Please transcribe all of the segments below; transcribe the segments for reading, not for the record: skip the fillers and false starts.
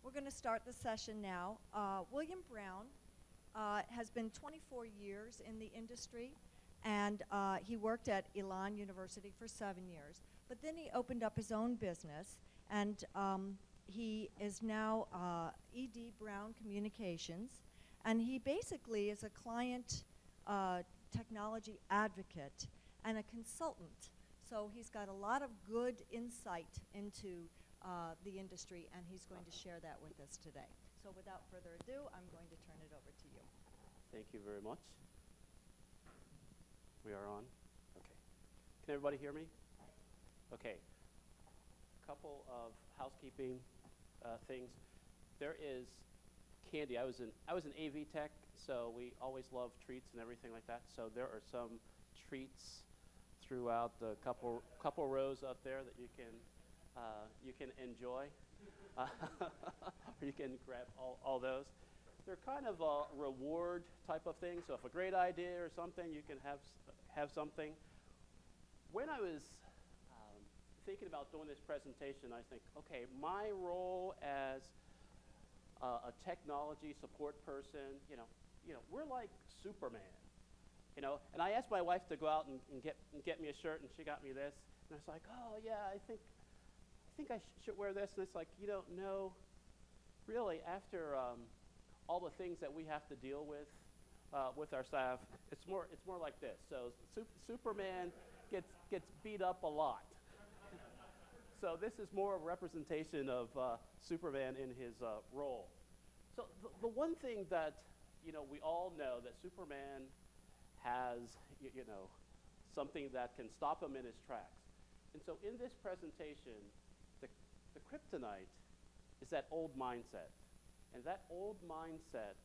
We're going to start the session now. William Brown has been 24 years in the industry, and he worked at Elon University for 7 years. But then he opened up his own business, and he is now E.D. Brown Communications, and he basically is a client technology advocate and a consultant. So he's got a lot of good insight into the industry, and he's going to share that with us today. So without further ado, I'm going to turn it over to you. Thank you very much. We are on? Okay. Can everybody hear me? Okay. A couple of housekeeping things. There is candy. I was in AV tech, so we always love treats and everything like that. So there are some treats throughout the couple rows up there that you can enjoy, or you can grab all those. They're kind of a reward type of thing. So if a great idea or something, you can have something. When I was thinking about doing this presentation, I think, okay, my role as a technology support person, we're like Superman, And I asked my wife to go out and get me a shirt, and she got me this. And I was like, oh yeah, I think I should wear this. And it's like, you don't know, really, after all the things that we have to deal with our staff, it's more like this. So Superman gets beat up a lot. So this is more of a representation of Superman in his role. So the one thing that we all know, that Superman has something that can stop him in his tracks. And so in this presentation, the kryptonite is that old mindset. And that old mindset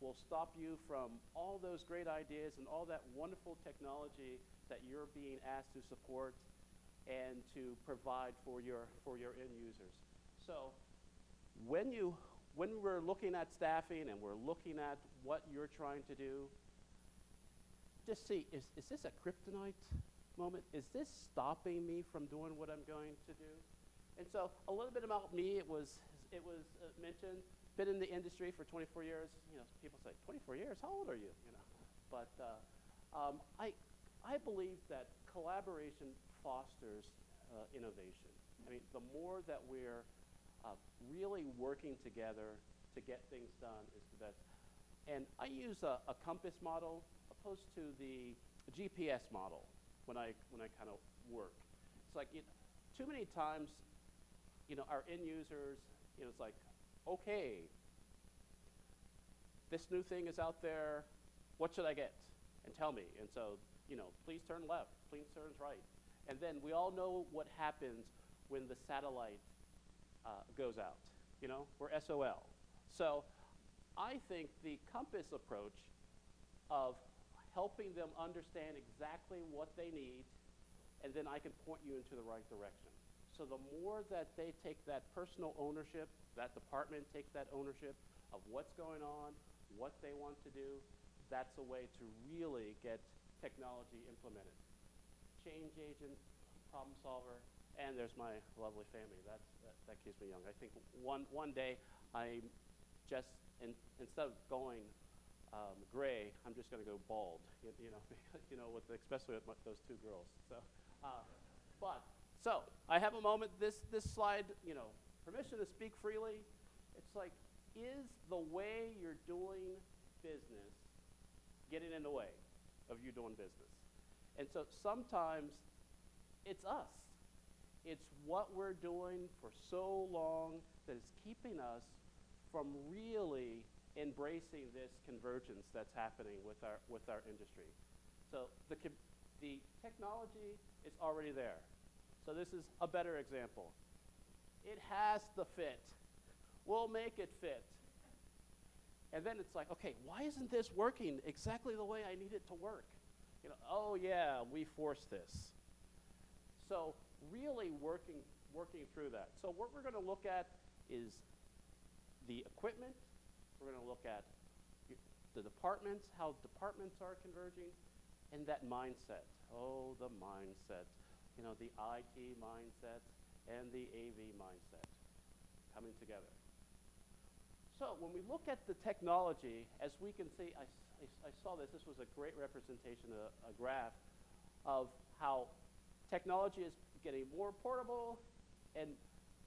will stop you from all those great ideas and all that wonderful technology that you're being asked to support and to provide for your end users. So when we're looking at staffing and we're looking at what you're trying to do, just see, is this a kryptonite moment? Is this stopping me from doing what I'm going to do? And so a little bit about me, it was mentioned, been in the industry for 24 years. People say, 24 years, how old are you? But I believe that collaboration fosters innovation. I mean, the more that we're really working together to get things done is the best. And I use a compass model opposed to the GPS model when I kind of work. It's like too many times, our end users, it's like, okay, this new thing is out there. What should I get? And tell me. And so, please turn left, please turn right. And then we all know what happens when the satellite goes out. We're SOL. So I think the compass approach of helping them understand exactly what they need, and then I can point you into the right direction. So the more that they take that personal ownership, that department takes that ownership of what's going on, what they want to do, that's a way to really get technology implemented. Change agent, problem solver, and there's my lovely family. That keeps me young. I think one day I just, instead of going gray, I'm just going to go bald, especially with those two girls. So I have a moment. This slide, permission to speak freely. It's like, is the way you're doing business getting in the way of you doing business? And so sometimes it's us. It's what we're doing for so long that is keeping us from really embracing this convergence that's happening with our industry. So the technology is already there. So this is a better example. It has to fit. We'll make it fit. And then it's like, okay, why isn't this working exactly the way I need it to work? Oh yeah, we forced this. So really working through that. So what we're going to look at is the equipment. We're going to look at the departments, how departments are converging, and that mindset. Oh, the mindset. The IT mindset and the AV mindset. coming together. So when we look at the technology, as we can see, I saw this. This was a great representation, a graph of how technology is getting more portable and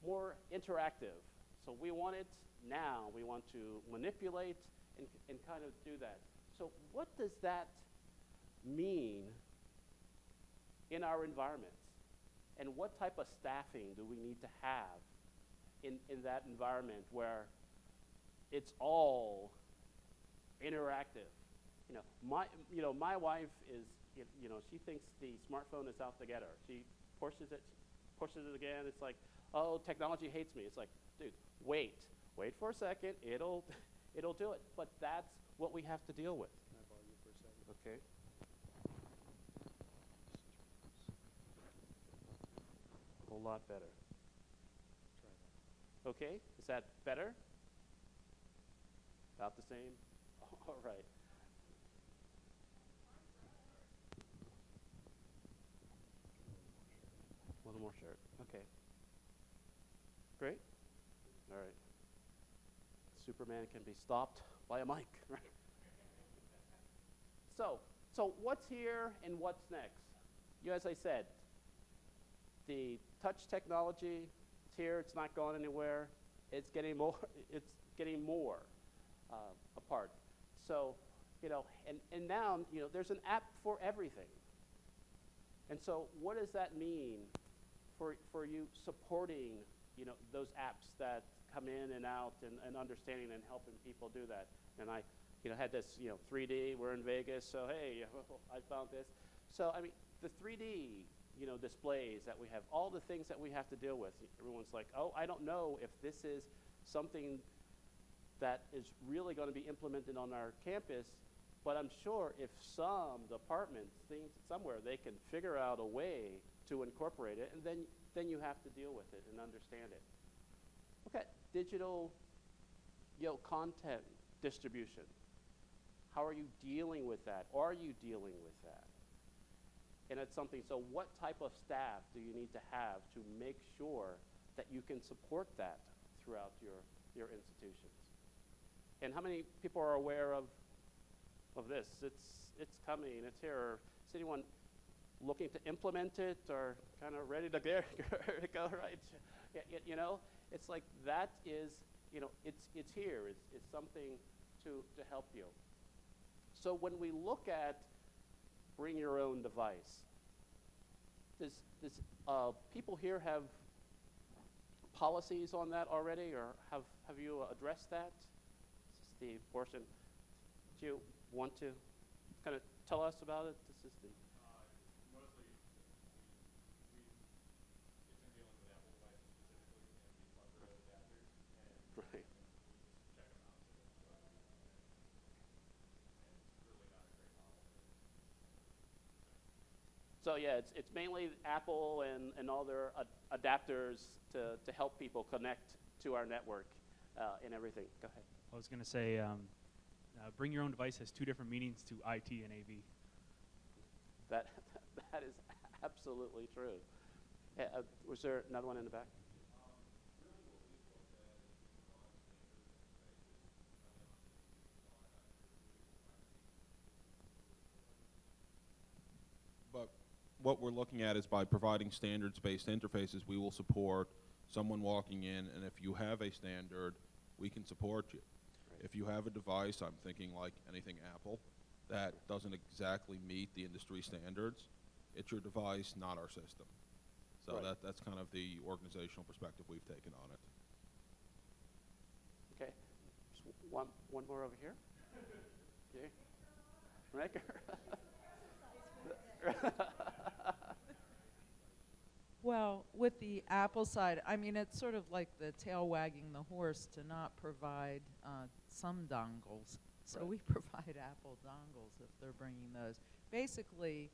more interactive. So we want it now. We want to manipulate and kind of do that. So what does that mean in our environments? And what type of staffing do we need to have in that environment where it's all interactive? My wife is, she thinks the smartphone is out to get her. She pushes it again. It's like, oh, technology hates me. It's like, dude, wait for a second. It'll do it. But that's what we have to deal with. Can I borrow you for a second? Okay. A whole lot better. Try that. Okay, is that better? About the same? All right. A little more shirt. Okay. Great. All right. Superman can be stopped by a mic. Right? So what's here and what's next? As I said, the touch technology, it's here. It's not going anywhere. It's getting more. It's getting more apart. So, and now, there's an app for everything. And so, what does that mean for you supporting, those apps that come in and out and understanding and helping people do that? And I, had this, 3D. We're in Vegas, so hey, I found this. So, I mean, the 3D, displays that we have, all the things that we have to deal with. Everyone's like, oh, I don't know if this is something that is really going to be implemented on our campus, but I'm sure if some department thinks somewhere they can figure out a way to incorporate it, and then you have to deal with it and understand it. Look at digital, content distribution. How are you dealing with that? Are you dealing with that? And it's something, so what type of staff do you need to have to make sure that you can support that throughout your institutions? And how many people are aware of this? It's coming, it's here. Is anyone looking to implement it or kind of ready to go, right? It's like that is, it's here. It's something to help you. So when we look at bring your own device, does people here have policies on that already, or have you addressed that? This is the portion. Do you want to kind of tell us about it? This is the Mostly, it's in dealing with Apple devices specifically and the plethora of adapters, and right. we just check them out. And it's really not a great model. So yeah, it's mainly Apple and all their adapters to help people connect to our network and everything. Go ahead. I was going to say, bring your own device has two different meanings to IT and AV. That is absolutely true. Was there another one in the back? But what we're looking at is by providing standards-based interfaces, we will support someone walking in, and if you have a standard, we can support you. Right. If you have a device, I'm thinking like anything Apple, that doesn't exactly meet the industry standards, it's your device, not our system. So Right. that's kind of the organizational perspective we've taken on it. Okay. Just one more over here. Okay. Rick? Well, with the Apple side, I mean, it's sort of like the tail wagging the horse to not provide some dongles. So Right. we provide Apple dongles if they're bringing those. Basically,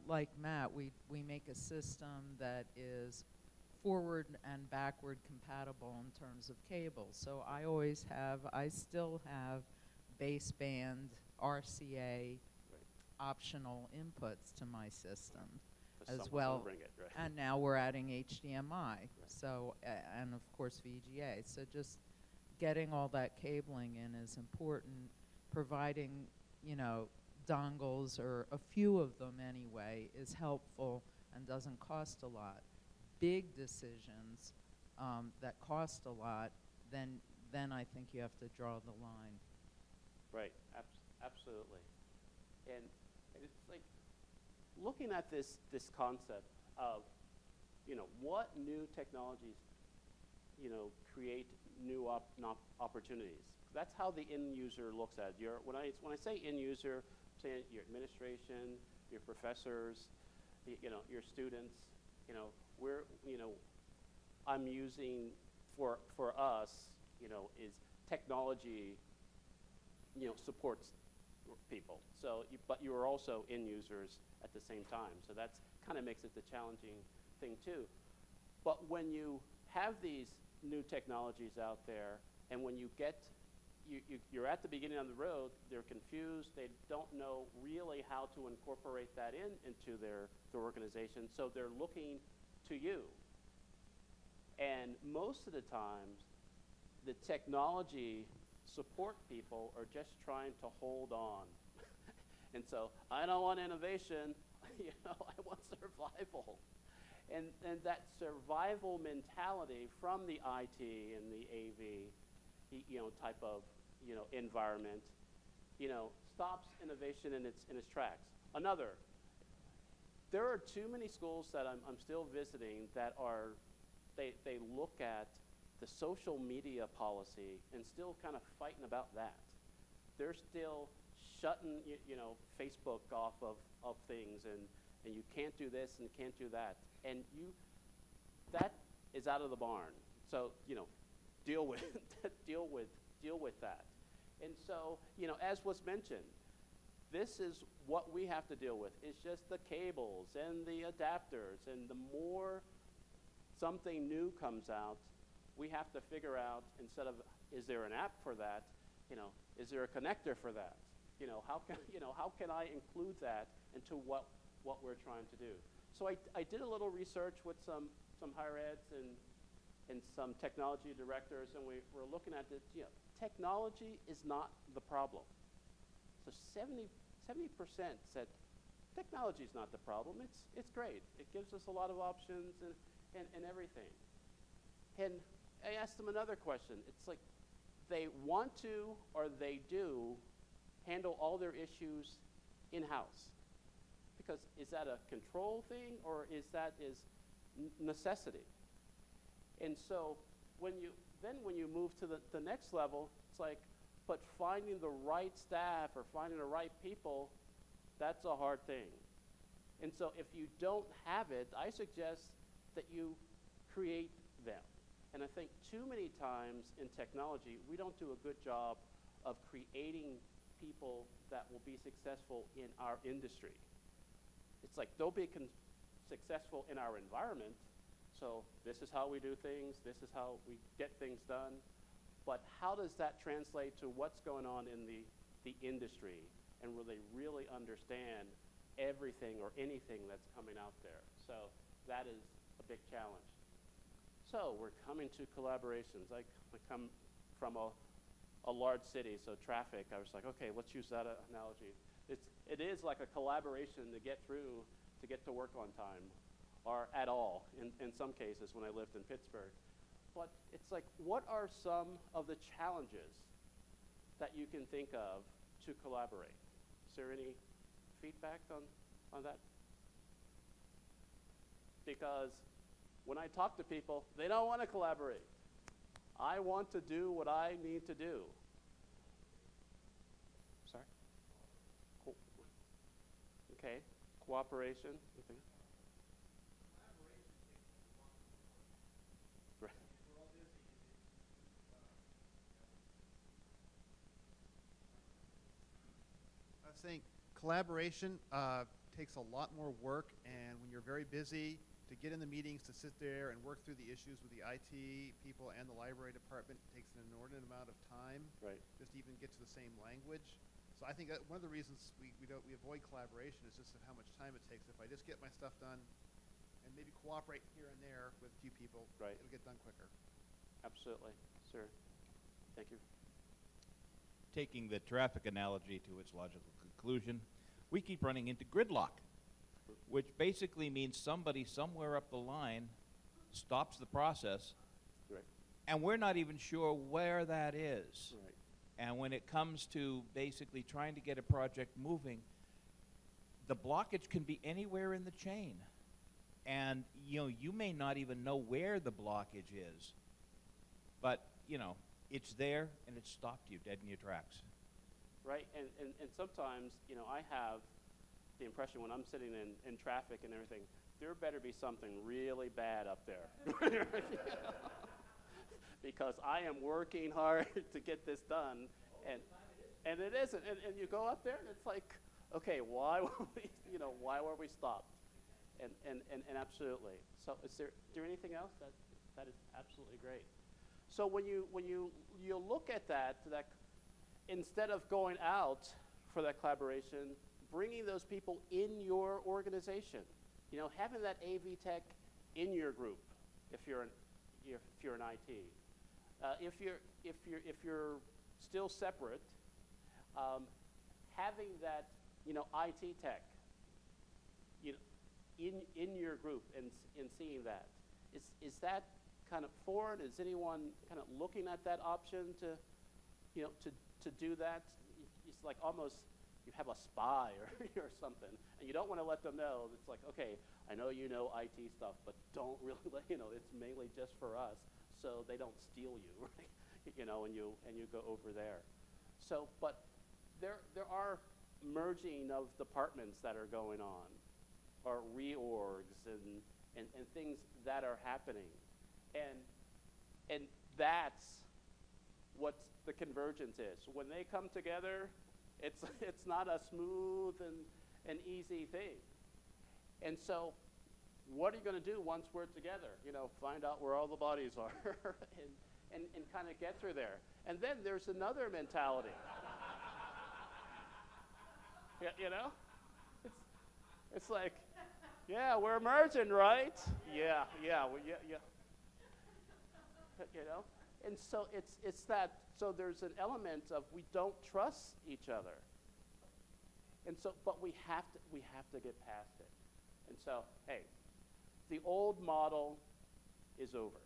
like Matt, we make a system that is forward and backward compatible in terms of cables. So I still have baseband, RCA, Right. optional inputs to my system. as someone's well. gonna bring it, right? And now we're adding HDMI, so, and of course VGA. So just getting all that cabling in is important. Providing, you know, dongles, or a few of them anyway, is helpful and doesn't cost a lot. Big decisions that cost a lot, then I think you have to draw the line. Right, absolutely. And it's like looking at this concept of, you know, what new technologies, you know, create new opportunities. That's how the end user looks at it. When I say end user, I'm saying your administration, your professors, you know, your students. You know, I'm using for us, you know, is technology, you know, supports people. So, but you are also end users at the same time. So that's kind of makes it the challenging thing too. But when you have these new technologies out there, and when you get, you're at the beginning of the road, they're confused, they don't know really how to incorporate that into their organization, so they're looking to you. And most of the times, the technology support people are just trying to hold on. And so, I don't want innovation, you know, I want survival. And that survival mentality from the IT and the AV, you know, type of, you know, environment, you know, stops innovation in its tracks. Another, there are too many schools that I'm still visiting that are, they look at the social media policy and still kind of fighting about that. They're still shutting, you know, Facebook off of things, and you can't do this and can't do that. And that is out of the barn. So, you know, deal with deal with that. And so, you know, as was mentioned, this is what we have to deal with. It's just the cables and the adapters, and the more something new comes out, we have to figure out, instead of, is there an app for that? You know, is there a connector for that? You know, how can I include that into what we're trying to do? So I did a little research with some higher eds and some technology directors, and we were looking at this. You know, technology is not the problem. So 70% said technology is not the problem. It's great. It gives us a lot of options and everything. And I asked them another question. It's like, they want to, or they do, handle all their issues in-house. Because is that a control thing, or is that necessity? And so when you move to the next level, it's like, but finding the right staff or finding the right people, that's a hard thing. And so if you don't have it, I suggest that you create them. And I think too many times in technology, we don't do a good job of creating people that will be successful in our industry. It's like, they'll be successful in our environment, so this is how we do things, this is how we get things done, but how does that translate to what's going on in the industry, and will they really understand everything or anything that's coming out there? So that is a big challenge. So we're coming to collaborations. I come from a large city, so traffic, I was like, okay, let's use that analogy. It is like a collaboration to get through, to get to work on time, or at all, in some cases when I lived in Pittsburgh. But it's like, what are some of the challenges that you can think of to collaborate? Is there any feedback on that? Because when I talk to people, they don't want to collaborate. I want to do what I need to do. Sorry? Okay, cooperation. Okay. Right. I was saying collaboration takes a lot more work, and when you're very busy, to get in the meetings, to sit there and work through the issues with the IT people and the library department takes an inordinate amount of time. Right. Just to even get to the same language. So I think that one of the reasons we avoid collaboration is just how much time it takes. If I just get my stuff done and maybe cooperate here and there with a few people, Right. it'll get done quicker. Absolutely, sir. Thank you. Taking the traffic analogy to its logical conclusion, we keep running into gridlock, which basically means somebody somewhere up the line stops the process, Right. and we're not even sure where that is. Right. And when it comes to basically trying to get a project moving, the blockage can be anywhere in the chain. And, you may not even know where the blockage is. But, it's there and it stopped you dead in your tracks. Right, and sometimes, I have the impression when I'm sitting in traffic and everything, there better be something really bad up there. Because I am working hard to get this done, and it isn't. And you go up there and it's like, okay, why were we stopped? And absolutely. So is there anything else? That is absolutely great. So when you look at that instead of going out for that collaboration, bringing those people in your organization, having that AV tech in your group, if you're an IT, if you're still separate, having that IT tech, in your group and seeing that, is that kind of foreign? Is anyone kind of looking at that option to do that? It's like almost you have a spy or something, and you don't want to let them know. It's like, okay, I know you know IT stuff, but don't really it's mainly just for us, so they don't steal you, right? And you go over there. So, but there are merging of departments that are going on, or reorgs and things that are happening. And that's what the convergence is. When they come together, it's not a smooth and easy thing. And so what are you going to do once we're together? Find out where all the bodies are and kind of get through there. And then there's another mentality. It's like, yeah, we're merging, right? Yeah. And so it's that. So there's an element of we don't trust each other. And so, but we have to get past it. And so, hey, the old model is over.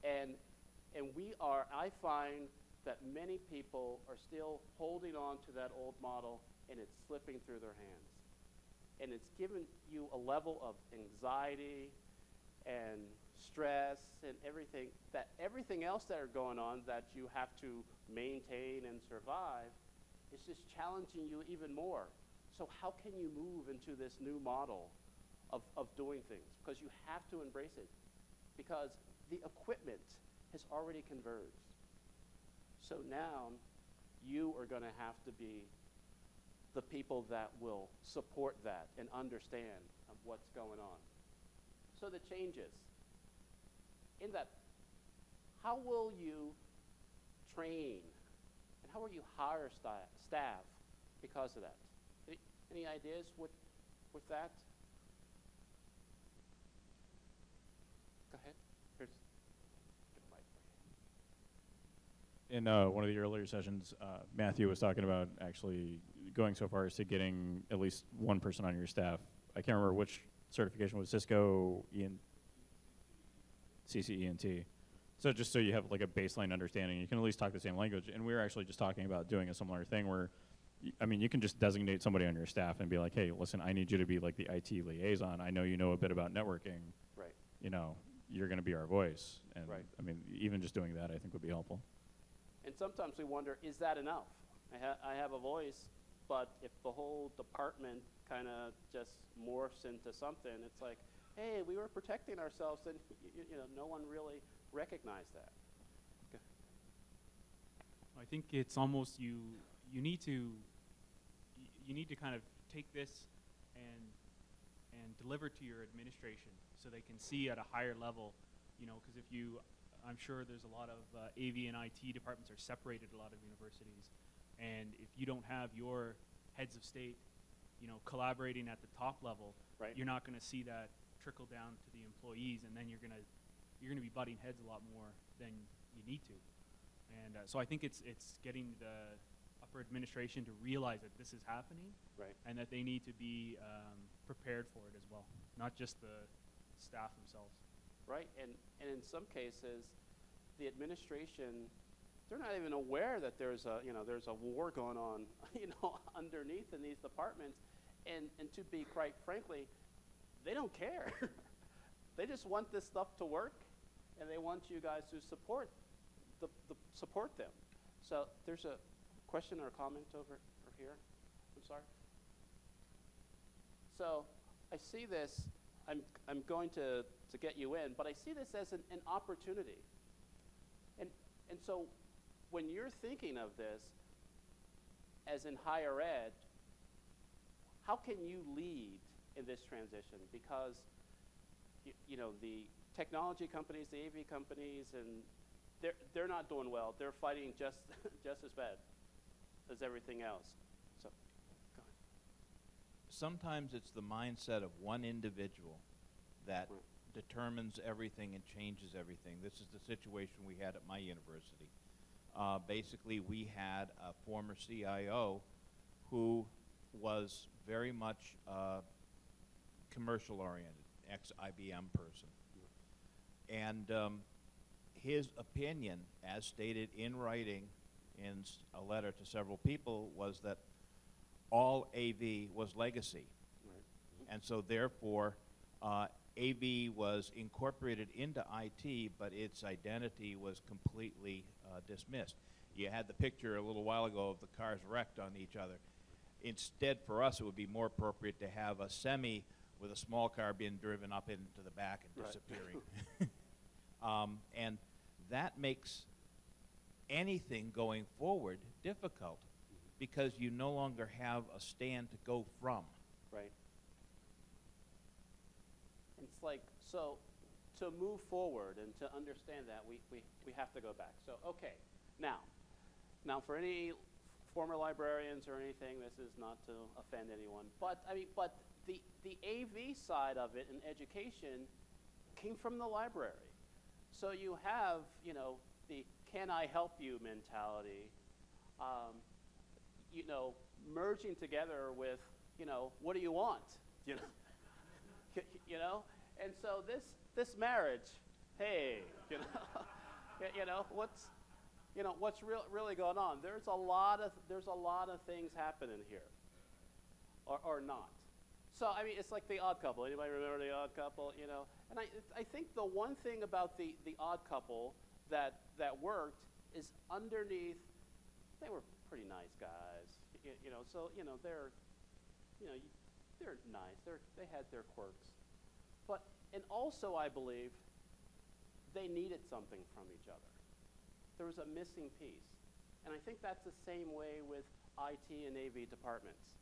And I find that many people are still holding on to that old model, and it's slipping through their hands. And it's given you a level of anxiety and stress and everything else that are going on that you have to maintain and survive is just challenging you even more. So how can you move into this new model of doing things? Because you have to embrace it, because the equipment has already converged. So now you are going to have to be the people that will support that and understand what's going on. So the changes. In that, how will you train and how will you hire staff because of that? Any ideas with that? Go ahead. Here's get a mic for you. In one of the earlier sessions, Matthew was talking about actually going so far as to getting at least one person on your staff. I can't remember which certification was Cisco, CCUMC. So just so you have like a baseline understanding, you can at least talk the same language. And we were actually just talking about doing a similar thing where, you can just designate somebody on your staff and be like, hey, listen, I need you to be like the IT liaison. I know you know a bit about networking. Right. You're going to be our voice. And right. Even just doing that I think would be helpful. And sometimes we wonder, is that enough? I have a voice, but if the whole department kind of just morphs into something, it's like, hey, we were protecting ourselves, and no one really recognized that. Okay. I think it's almost you need to kind of take this and deliver to your administration so they can see at a higher level, because I'm sure there's a lot of AV and IT departments are separated at a lot of universities, And if you don't have your heads of state, collaborating at the top level, Right. you're not going to see that trickle down to the employees, and then you're going to be butting heads a lot more than you need to. And so I think it's getting the upper administration to realize that this is happening, Right. and that they need to be prepared for it as well, not just the staff themselves. Right, and in some cases, the administration, they're not even aware that there's a war going on, underneath in these departments, and to be quite frankly, they don't care. They just want this stuff to work, and they want you guys to support support them. So there's a question or a comment over here. I'm sorry. So I see this. I'm going to get you in, but I see this as an opportunity. And so when you're thinking of this as in higher ed, how can you lead in this transition? Because the technology companies, the AV companies, and they're not doing well. They're fighting just as bad as everything else. So go ahead. Sometimes it's the mindset of one individual that Right. determines everything and changes everything. This is the situation we had at my university. Basically, we had a former CIO who was very much commercial-oriented, ex-IBM person. And his opinion, as stated in writing in a letter to several people, was that all AV was legacy. Right. And so therefore, AV was incorporated into IT, but its identity was completely dismissed. You had the picture a little while ago of the cars wrecked on each other. Instead, for us, it would be more appropriate to have a semi with a small car being driven up into the back and Right. disappearing. And that makes anything going forward difficult because you no longer have a stand to go from. Right. It's like, so to move forward and to understand that, we have to go back. So, okay, now for any former librarians or anything, this is not to offend anyone, but the AV side of it in education came from the library. So you have, the can I help you mentality, merging together with, what do you want? And so this marriage, hey, what's really going on? There's a lot of things happening here, or not. So it's like The Odd Couple. Anybody remember The Odd Couple? And I think the one thing about the Odd Couple that worked is underneath, they were pretty nice guys. So they're nice. They had their quirks. And also, I believe, they needed something from each other. There was a missing piece. And I think that's the same way with IT and AV departments.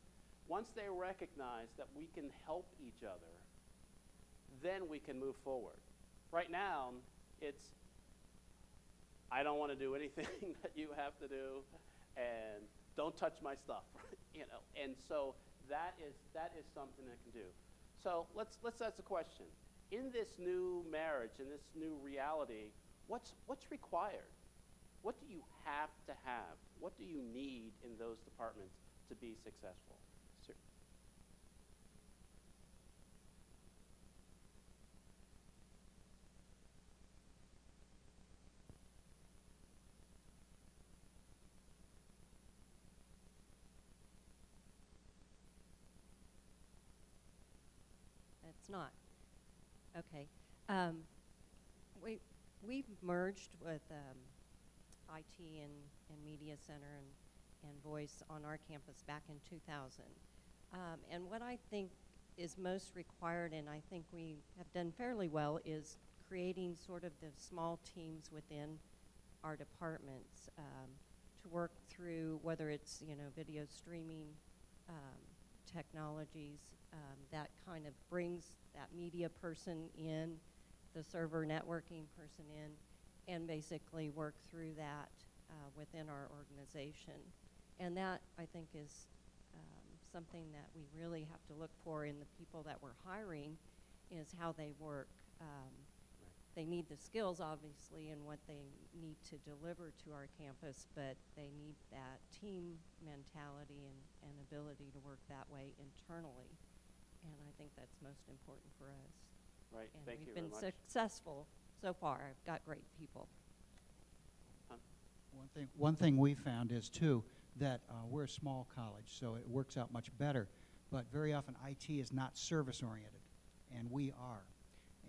Once they recognize that we can help each other, then we can move forward. Right now, it's, I don't want to do anything that you have to do, and don't touch my stuff, And so that is something that can do. So let's ask the question. In this new marriage, in this new reality, what's required? What do you have to have? What do you need in those departments to be successful? Sir. It's not. Okay. We've merged with IT and Media Center and Voice on our campus back in 2000. And what I think is most required, and I think we have done fairly well, is creating sort of the small teams within our departments to work through whether it's video streaming technologies that kind of brings that media person in, the server networking person in, and basically work through that within our organization. And that, I think, is something that we really have to look for in the people that we're hiring, is how they work. They need the skills, obviously, and what they need to deliver to our campus, but they need that team mentality and ability to work that way internally. And I think that's most important for us. Right. And Thank you we've very been much. successful so far. I've got great people. One thing we found is, too, that we're a small college, so it works out much better. But very often IT is not service-oriented, and we are.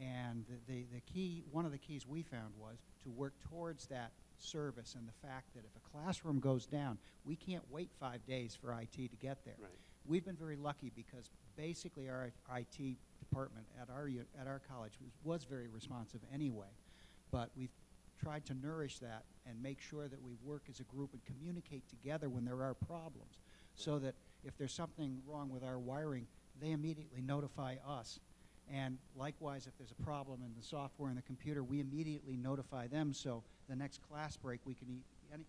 And the key, one of the keys we found was to work towards that service and the fact that if a classroom goes down, we can't wait 5 days for IT to get there. Right. We've been very lucky because basically our IT department at our college was very responsive anyway. But we've tried to nourish that and make sure that we work as a group and communicate together when there are problems, so that if there's something wrong with our wiring, they immediately notify us. And likewise, if there's a problem in the software and the computer, we immediately notify them, so the next class break, we can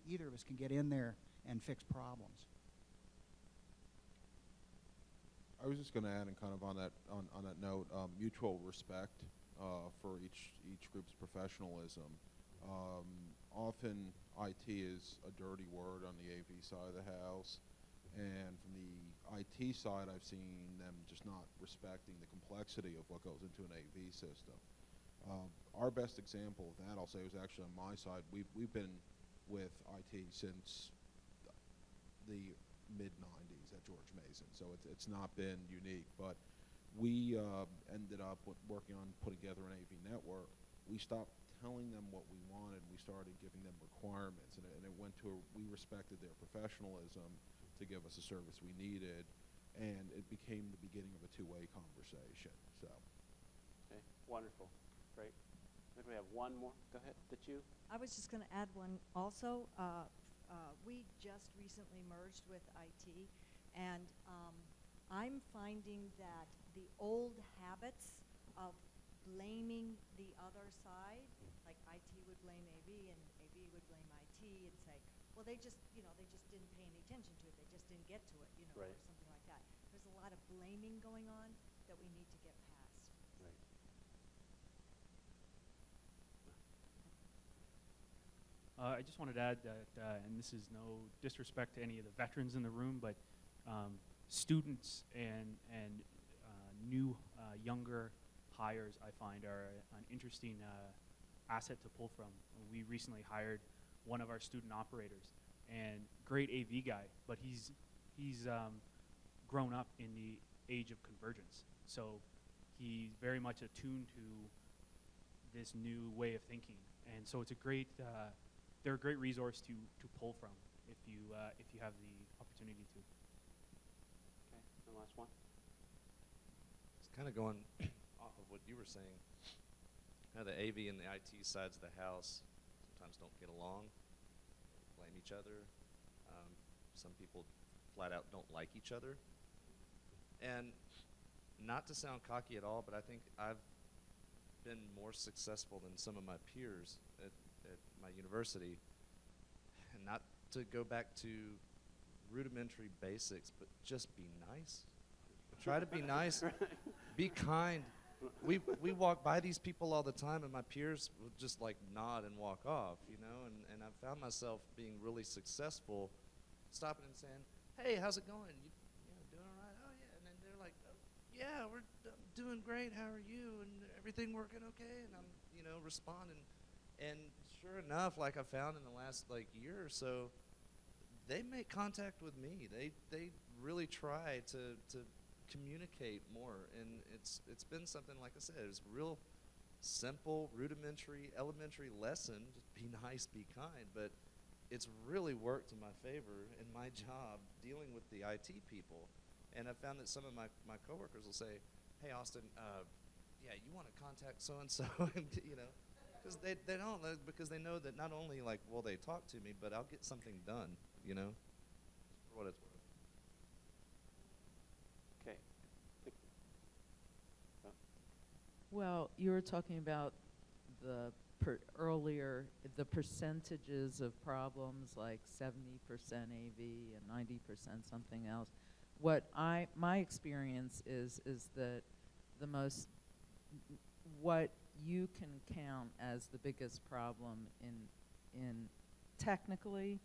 either of us can get in there and fix problems. I was just going to add, and kind of on that note, mutual respect for each group's professionalism. Often IT is a dirty word on the AV side of the house, and from the IT side, I've seen them just not respecting the complexity of what goes into an AV system. Our best example of that, I'll say, was actually on my side. We've been with IT since the mid-90s at George Mason, so it's not been unique. But we ended up working on putting together an AV network. We stopped telling them what we wanted. We started giving them requirements, and it went to we respected their professionalism to give us the service we needed, and it became the beginning of a two-way conversation. So. Okay, wonderful, great. I think we have one more. Go ahead. Did you? I was just going to add one also. We just recently merged with IT, and I'm finding that the old habits of blaming the other side, like IT would blame AV and AV would blame IT and say, well, they just didn't pay any attention to it. They just didn't get to it, Right. or something like that. There's a lot of blaming going on that we need to get past. Right. I just wanted to add that, and this is no disrespect to any of the veterans in the room, but students and new younger hires, I find, are an interesting asset to pull from. We recently hired one of our student operators, and great AV guy, but he's grown up in the age of convergence, so he's very much attuned to this new way of thinking, and so it's a great they're a great resource to pull from if you have the opportunity to. Okay, and last one. It's kind of going off of what you were saying. How the AV and the IT sides of the house sometimes don't get along, blame each other. Some people flat out don't like each other. And not to sound cocky at all, but I think I've been more successful than some of my peers at my university. And not to go back to rudimentary basics, but just be nice. Try to be nice. Be kind. We walk by these people all the time, and my peers will just like nod and walk off, you know. And I've found myself being really successful, stopping and saying, "Hey, how's it going? You doing all right? Oh yeah." And then they're like, oh, "Yeah, we're doing great. How are you? And everything working okay?" And I'm responding. And sure enough, like I found in the last year or so, they make contact with me. They really try to communicate more, and it's been something, like I said, it's a real simple, rudimentary, elementary lesson. Just be nice, be kind, but it's really worked in my favor in my job dealing with the IT people. And I found that some of my coworkers will say, "Hey, Austin, yeah, you want to contact so-and-so," because they don't, because they know that not only will they talk to me, but I'll get something done, for what it's worth. Okay. Well, you were talking about the earlier, the percentages of problems like 70% AV and 90% something else. My experience is that what you can count as the biggest problem in technically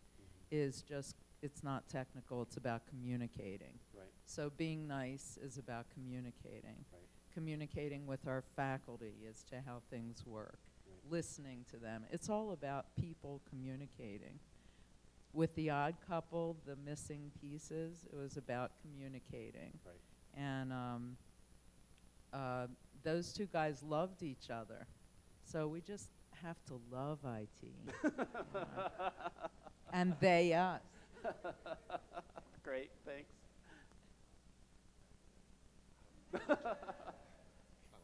is just, it's not technical, it's about communicating. Right. So being nice is about communicating. Right. Communicating with our faculty as to how things work. Right. Listening to them. It's all about people communicating. With the Odd Couple, the missing pieces, it was about communicating. Right. And those two guys loved each other. So we just have to love IT. You know? And they us. Great, thanks. Kind of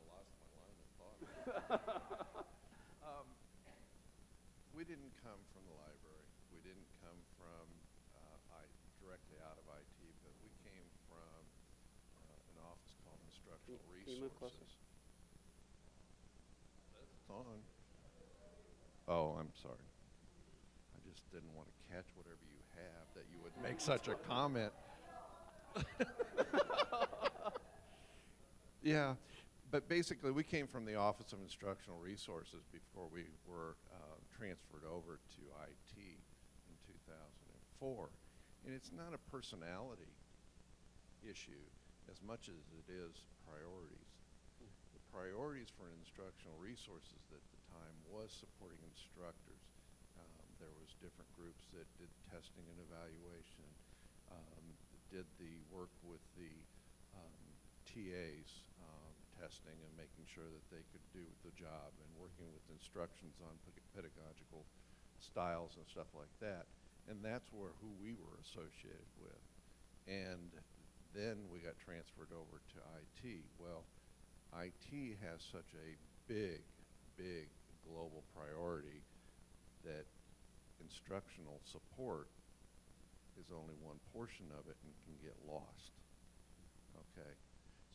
lost my line of thought. We didn't come from the library. We didn't come from directly out of IT, but we came from an office called Instructional Can you move closer? Resources. It's on. Oh, I'm sorry. I just didn't want to catch whatever you have that you would make such a comment. Yeah, but basically we came from the Office of Instructional Resources before we were transferred over to IT in 2004. And it's not a personality issue as much as it is priorities. The priorities for Instructional Resources at the time was supporting instructors. There was different groups that did testing and evaluation, did the work with the TAs, testing and making sure that they could do the job, and working with instructions on pedagogical styles and stuff like that. And that's who we were associated with. And then we got transferred over to IT. Well, IT has such a big, big global priority that instructional support is only one portion of it and can get lost. Okay,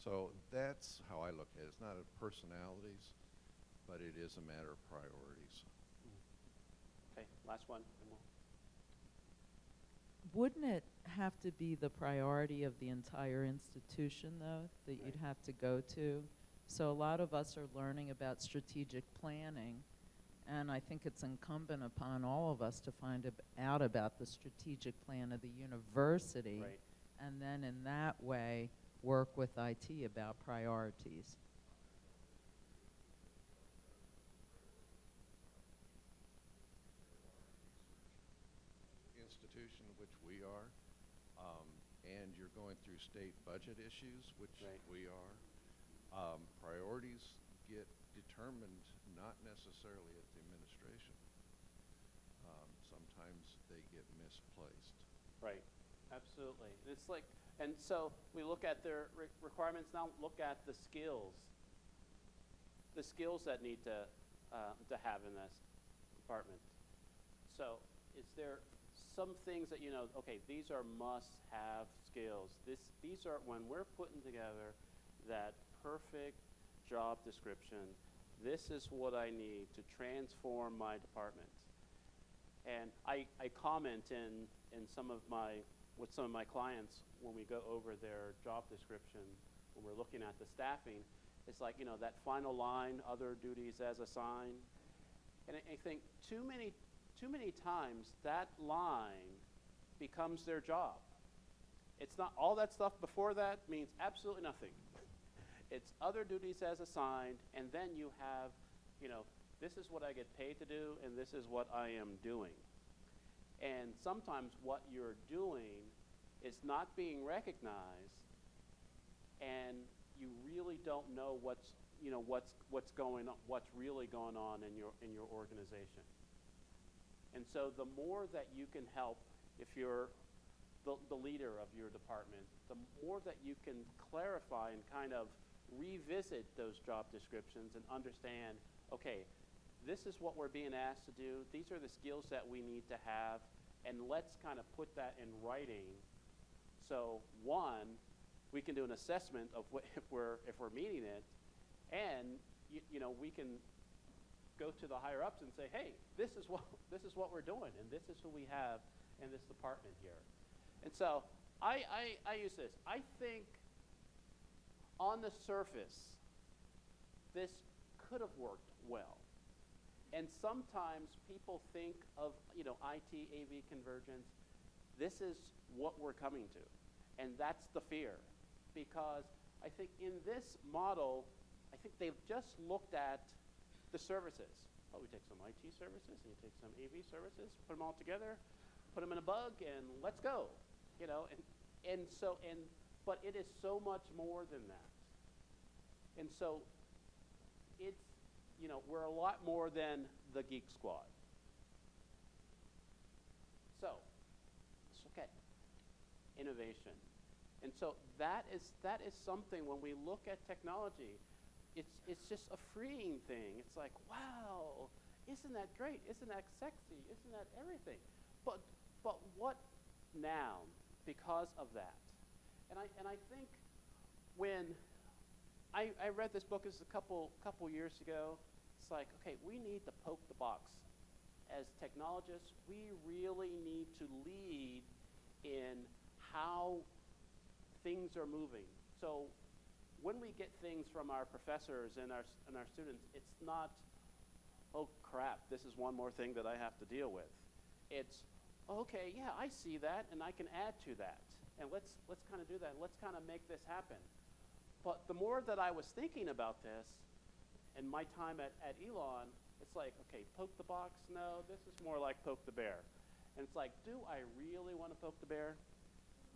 so that's how I look at it. It's not a personalities, but it is a matter of priorities. Okay, last one. And we'll Wouldn't it have to be the priority of the entire institution, though, that Right. you'd have to go to? So a lot of us are learning about strategic planning, and I think it's incumbent upon all of us to find out about the strategic plan of the university, Right. and then in that way work with IT about priorities. Institution, which we are, and you're going through state budget issues, which Right. we are, priorities get determined not necessarily at the administration. Sometimes they get misplaced. Right, absolutely. It's like, and so we look at their requirements now. Look at the skills that need to have in this department. So, is there some things that okay, these are must-have skills. These are when we're putting together that perfect job description. This is what I need to transform my department. And I comment in with some of my clients when we go over their job description, when we're looking at the staffing, it's like, that final line, other duties as assigned. And I think too many times that line becomes their job. It's not, all that stuff before that means absolutely nothing. It's other duties as assigned, and then you have, this is what I get paid to do, and this is what I am doing. And sometimes what you're doing is not being recognized, and you really don't know what's going on, what's really going on in your organization. And so the more that you can help, if you're the leader of your department, the more that you can clarify and kind of revisit those job descriptions and understand, okay, this is what we're being asked to do. These are the skills that we need to have, and let's kind of put that in writing. So one, we can do an assessment of if we're meeting it, and we can go to the higher ups and say, hey, this is what we're doing, and this is who we have in this department here. And so I use this. I think on the surface, this could have worked well. And sometimes people think of, IT, AV convergence. This is what we're coming to. And that's the fear. Because I think in this model, I think they've just looked at the services. Oh, we take some IT services, and you take some AV services, put them all together, put them in a bug, and let's go. But it is so much more than that. And so it's, we're a lot more than the Geek Squad. So let's look at innovation. And so that is something when we look at technology, it's just a freeing thing. It's like, wow, isn't that great? Isn't that sexy? Isn't that everything? But what now because of that? And I think when I read this book a couple years ago, it's like, okay, we need to poke the box. As technologists, we really need to lead in how things are moving. So when we get things from our professors and our students, it's not, oh crap, this is one more thing that I have to deal with. It's, okay, yeah, I see that, and I can add to that. And let's kind of do that. Let's kind of make this happen. But the more that I was thinking about this, in my time at Elon, it's like, okay, poke the box? No, this is more like poke the bear. And it's like, do I really want to poke the bear?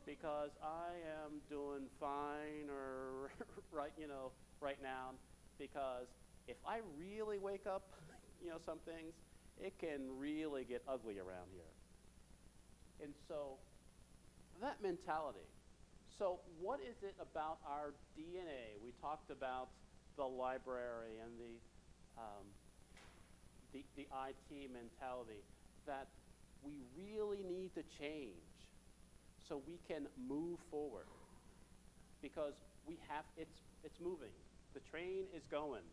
Because I am doing fine or right now. Because if I really wake up, some things, it can really get ugly around here. And so that mentality. So what is it about our DNA? We talked about the library and the IT mentality that we really need to change so we can move forward, because it's moving. The train is going.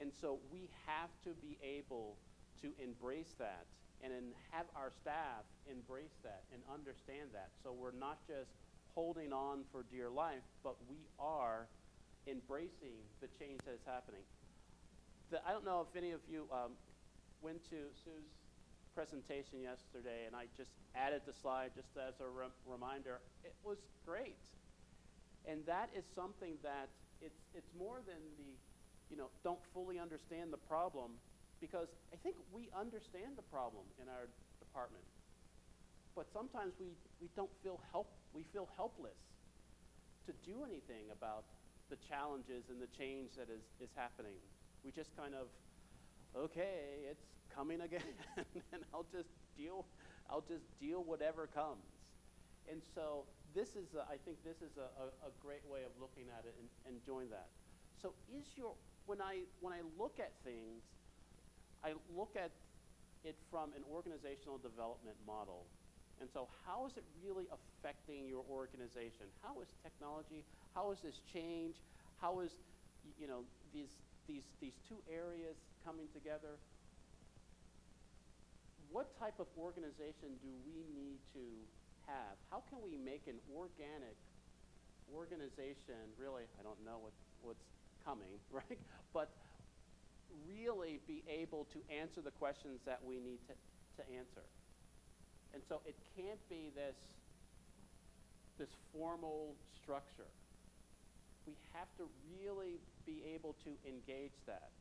And so we have to be able to embrace that and have our staff embrace that and understand that. So we're not just holding on for dear life, but we are embracing the change that is happening. I don't know if any of you went to Sue's presentation yesterday, and I just added the slide just as a reminder. It was great. And that is something that it's more than the, don't fully understand the problem, because I think we understand the problem in our department. But sometimes we don't feel we feel helpless to do anything about the challenges and the change that is happening. We just kind of, okay, it's coming again, and I'll just deal whatever comes. And so I think this is a great way of looking at it and enjoying that. So when I look at things, I look at it from an organizational development model. And so how is it really affecting your organization? How is technology, how is this change, how is, these two areas coming together? What type of organization do we need to have? How can we make an organic organization really, I don't know what's coming, right? But really be able to answer the questions that we need to answer. And so it can't be this formal structure. We have to really be able to engage that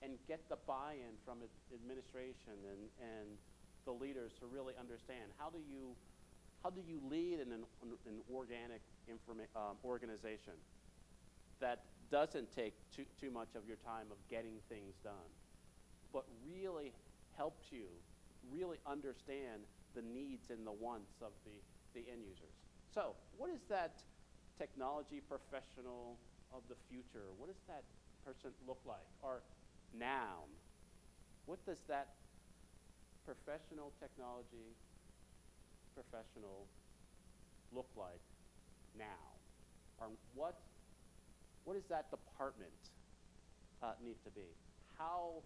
and get the buy-in from administration and the leaders to really understand how do you lead in an organic organization that doesn't take too much of your time of getting things done, but really helps you really understand the needs and the wants of the end users. So what is that technology professional of the future? What does that person look like? Or noun. What does that professional technology professional look like now? Or what does that department need to be? How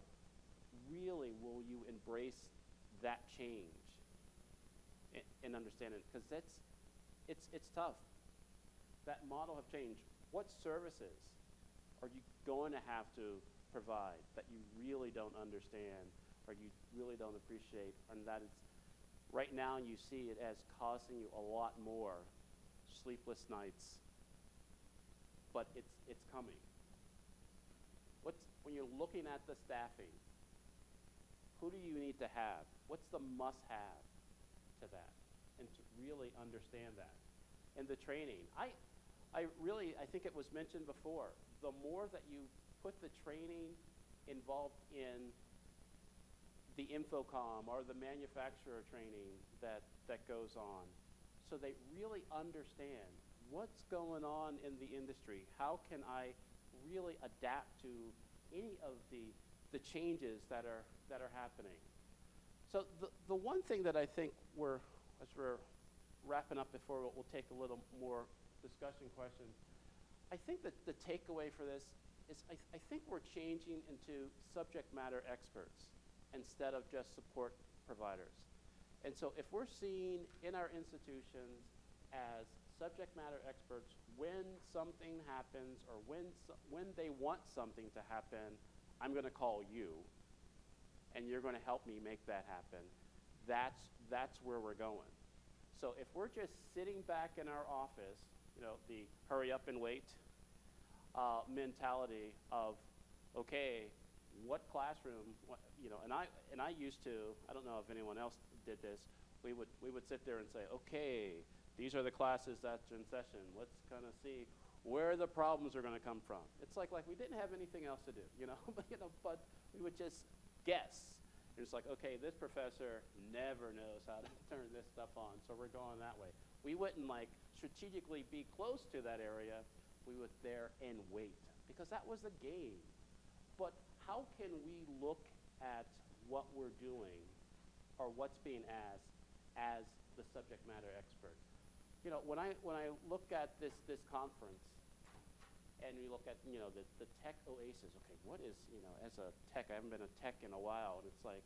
really will you embrace that change and understand it? Because it's tough. That model have changed. What services are you going to have to provide that you really don't understand or you really don't appreciate, and that it's right now you see it as costing you a lot more sleepless nights, but it's coming. When you're looking at the staffing, who do you need to have? What's the must-have to that? And to really understand that. And the training. I think it was mentioned before, the more that you put the training involved in the infocom or the manufacturer training that goes on, so they really understand what's going on in the industry. How can I really adapt to any of the changes that are happening? So the one thing that I think as we're wrapping up before we'll take a little more discussion questions, I think that the takeaway for this is I think we're changing into subject matter experts instead of just support providers. And so if we're seen in our institutions as subject matter experts when something happens or when they want something to happen, I'm going to call you, and you're going to help me make that happen. That's where we're going. So if we're just sitting back in our office, the hurry up and wait mentality of, okay, what classroom, and I used to, I don't know if anyone else did this, we would sit there and say, okay, these are the classes that's in session. Let's kind of see where the problems are going to come from. It's like we didn't have anything else to do, but we would just guess. It's like, okay, this professor never knows how to turn this stuff on, so we're going that way. We wouldn't strategically be close to that area. We would there and wait, because that was the game. But how can we look at what we're doing or what's being asked as the subject matter expert? When I look at this conference, and we look at the tech oasis. Okay, what is as a tech? I haven't been a tech in a while, and it's like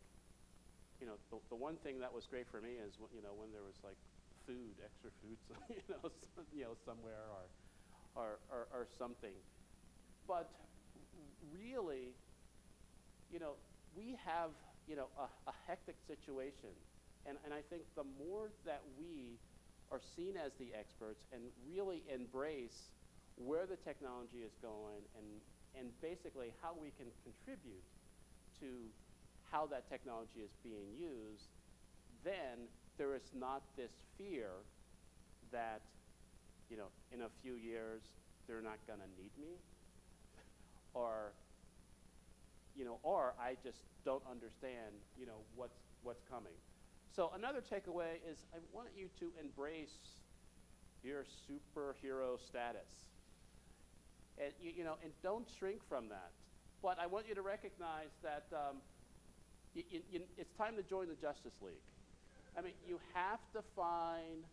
the one thing that was great for me is when there was food, extra food, somewhere or something. But really, we have a hectic situation, and I think the more that we are seen as the experts and really embrace where the technology is going and basically how we can contribute to how that technology is being used, then there is not this fear that, in a few years they're not going to need me, or I just don't understand, what's coming. So another takeaway is I want you to embrace your superhero status. And, and don't shrink from that. But I want you to recognize that it's time to join the Justice League. I mean, you have to find,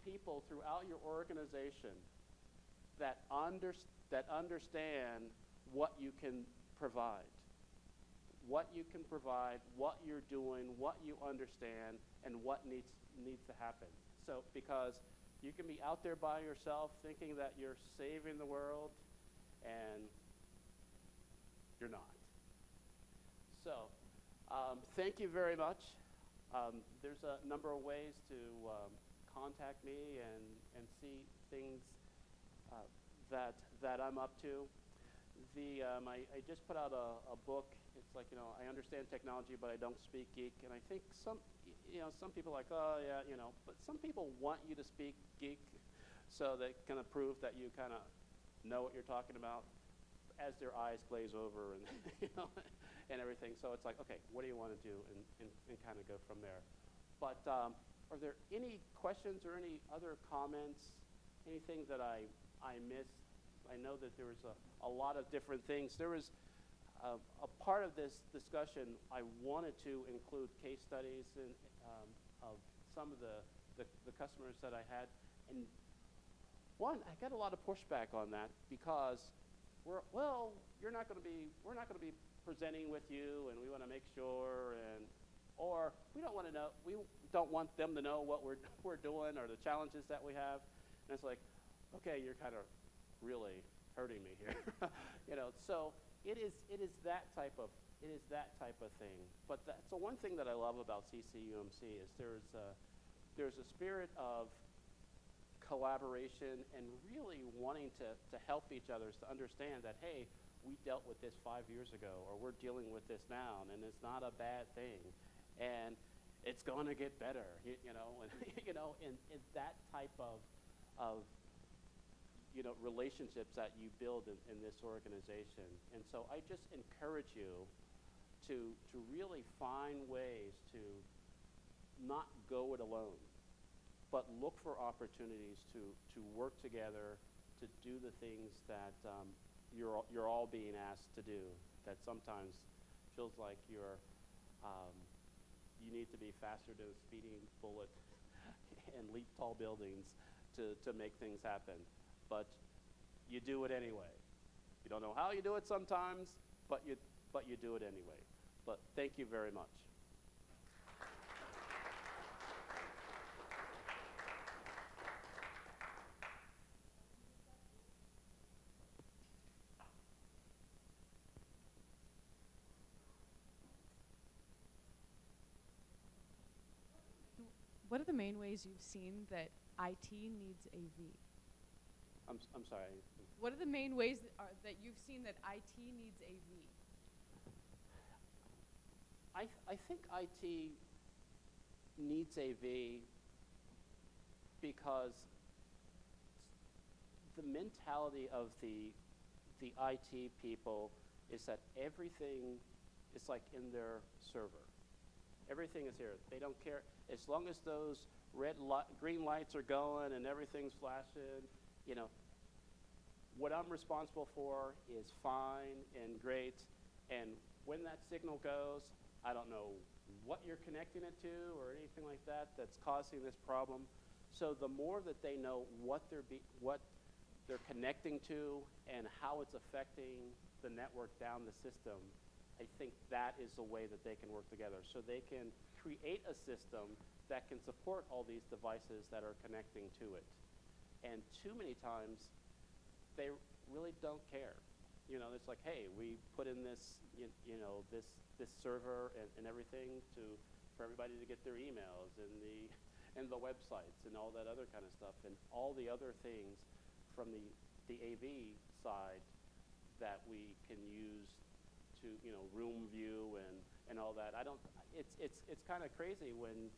people throughout your organization that understand what you can provide. What you can provide, what you're doing, what you understand, and what needs to happen. So, because you can be out there by yourself thinking that you're saving the world, and you're not. So, thank you very much. There's a number of ways to contact me and see things that I'm up to. I just put out a book. It's like, I understand technology, but I don't speak geek. And I think some people are like, oh, yeah, but some people want you to speak geek so they kind of prove that you kind of know what you're talking about as their eyes glaze over and, and everything. So it's like, okay, what do you want to do? And kind of go from there. But are there any questions or any other comments, anything that I missed? I know that there was a lot of different things. There was a part of this discussion I wanted to include case studies of some of the customers that I had, and one, I got a lot of pushback on that because we're not going to be presenting with you, and we want to make sure, and or we don't want to know, we don't want them to know what we're doing or the challenges that we have. And it's like, okay, you're kind of really hurting me here, you know. So it is that type of thing. But so one thing that I love about CCUMC is there's a spirit of collaboration and really wanting to help each other, to understand that, hey, we dealt with this 5 years ago, or we're dealing with this now, and it's not a bad thing, and it's going to get better, you know, and you know, and that type of you know, relationships that you build in this organization. And so I just encourage you to really find ways to not go it alone, but look for opportunities to work together, to do the things that you're all being asked to do, that sometimes feels like you need to be faster than a speeding bullet and leap tall buildings to make things happen. But you do it anyway. You don't know how you do it sometimes, but you do it anyway. But thank you very much. What are the main ways you've seen that IT needs AV? I'm sorry. What are the main ways that you've seen that IT needs AV? I think IT needs AV because the mentality of the IT people is that everything is like in their server. Everything is here. They don't care. As long as those green lights are going and everything's flashing, you know, what I'm responsible for is fine and great. And when that signal goes, I don't know what you're connecting it to or anything like that that's causing this problem. So the more that they know what they're connecting to and how it's affecting the network down the system, I think that is the way that they can work together. So they can create a system that can support all these devices that are connecting to it. And too many times, they really don't care. You know, it's like, hey, we put in this, you know, this server and everything for everybody to get their emails and the websites and all that other kind of stuff, and all the other things from the AV side that we can use to, you know, room view and all that. It's kind of crazy when,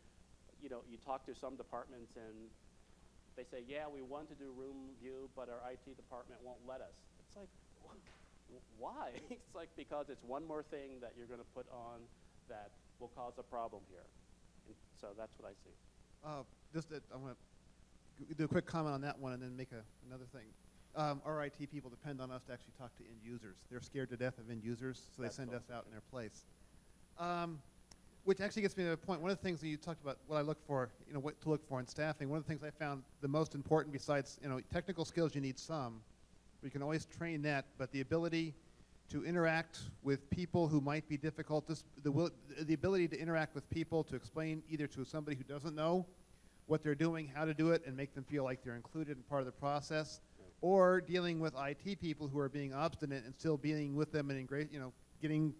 you know, you talk to some departments and they say, yeah, we want to do room view, but our IT department won't let us. It's like, why? It's like, because it's one more thing that you're going to put on that will cause a problem here. And so that's what I see. I want to do a quick comment on that one and then make another thing. Our IT people depend on us to actually talk to end users. They're scared to death of end users, so they send us out in their place. Which actually gets me to a point. One of the things that you talked about, what I look for, you know, what to look for in staffing, one of the things I found the most important, besides, you know, technical skills, you need some. We can always train that, but the ability to interact with people who might be difficult, the ability to interact with people, to explain either to somebody who doesn't know what they're doing, how to do it, and make them feel like they're included and part of the process, or dealing with IT people who are being obstinate and still being with them and getting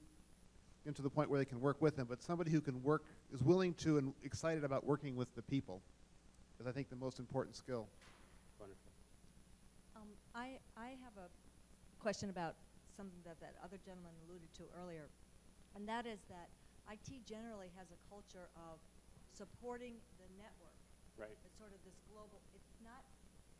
into the point where they can work with them, but somebody who can work, is willing to and excited about working with the people is, I think, the most important skill. Wonderful. I have a question about something that other gentleman alluded to earlier, and that is that IT generally has a culture of supporting the network. Right. It's sort of this global, it's not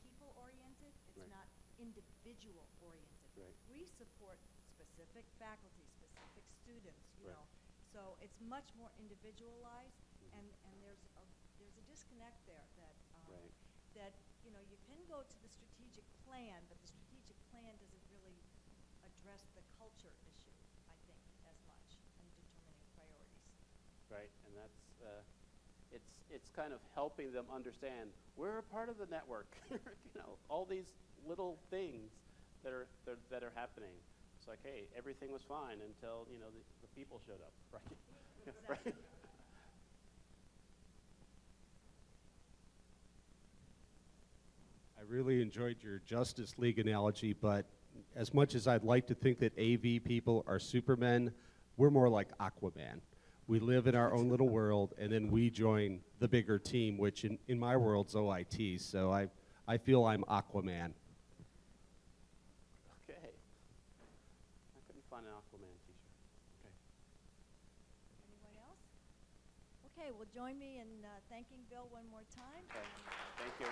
people-oriented, it's Right. not individual-oriented. Right. We support specific faculty, specific students, you Right. know. So it's much more individualized, and there's a disconnect there that Right. that, you know, you can go to the strategic plan, but the strategic plan doesn't really address the culture issue, I think, as much in determining priorities. Right, and that's it's kind of helping them understand we're a part of the network. You know, all these little things that are happening. It's like, hey, everything was fine until, you know, the people showed up, right? Exactly. Right? I really enjoyed your Justice League analogy, but as much as I'd like to think that AV people are Supermen, we're more like Aquaman. We live in our own little world, and then we join the bigger team, which in my world's OIT, so I feel I'm Aquaman. Okay. I couldn't find an Aquaman t-shirt. Okay. Anyone else? Okay, well, join me in thanking Bill one more time. Okay. Thank you.